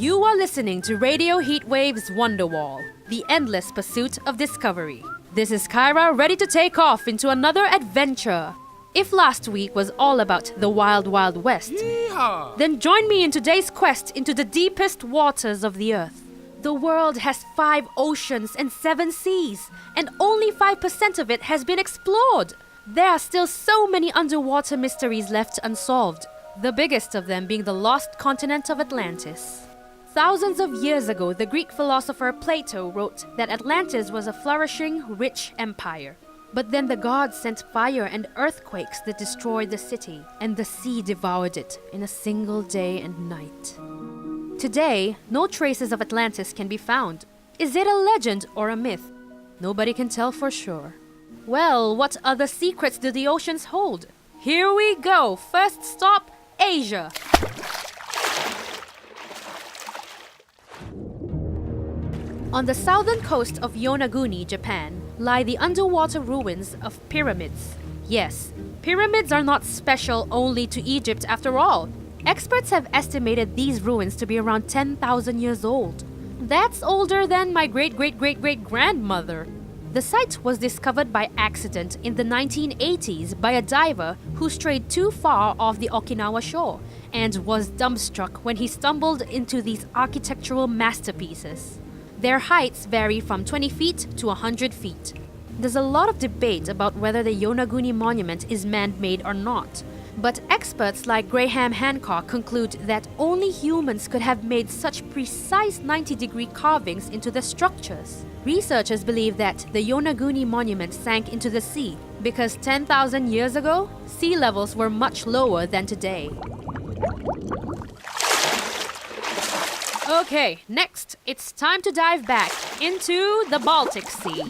You are listening to Radio Heatwave's Wonderwall, the endless pursuit of discovery. This is Kyra, ready to take off into another adventure. If last week was all about the Wild Wild West, then join me in today's quest into the deepest waters of the earth. The world has 5 oceans and 7 seas, and only 5% of it has been explored. There are still so many underwater mysteries left unsolved, the biggest of them being the lost continent of Atlantis. Thousands of years ago, the Greek philosopher Plato wrote that Atlantis was a flourishing, rich empire. But then the gods sent fire and earthquakes that destroyed the city, and the sea devoured it in a single day and night. Today, no traces of Atlantis can be found. Is it a legend or a myth? Nobody can tell for sure. Well, what other secrets do the oceans hold? Here we go! First stop, Asia! On the southern coast of Yonaguni, Japan, lie the underwater ruins of pyramids. Yes, pyramids are not special only to Egypt after all. Experts have estimated these ruins to be around 10,000 years old. That's older than my great-great-great-great-grandmother. The site was discovered by accident in the 1980s by a diver who strayed too far off the Okinawa shore and was dumbstruck when he stumbled into these architectural masterpieces. Their heights vary from 20 feet to 100 feet. There's a lot of debate about whether the Yonaguni monument is man-made or not, but experts like Graham Hancock conclude that only humans could have made such precise 90-degree carvings into the structures. Researchers believe that the Yonaguni monument sank into the sea because 10,000 years ago, sea levels were much lower than today. Okay, next, it's time to dive back into the Baltic Sea.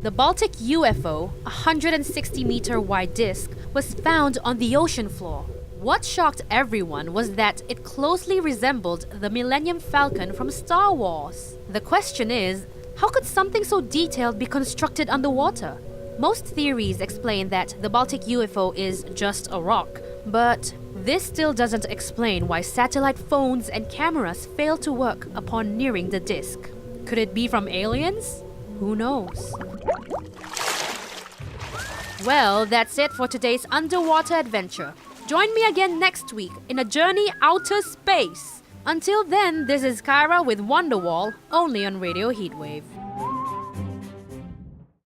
The Baltic UFO, a 160-meter wide disc, was found on the ocean floor. What shocked everyone was that it closely resembled the Millennium Falcon from Star Wars. The question is, how could something so detailed be constructed underwater? Most theories explain that the Baltic UFO is just a rock, but this still doesn't explain why satellite phones and cameras fail to work upon nearing the disk. Could it be from aliens? Who knows? Well, that's it for today's underwater adventure. Join me again next week in a journey outer space. Until then, this is Kyra with Wonderwall, only on Radio Heatwave.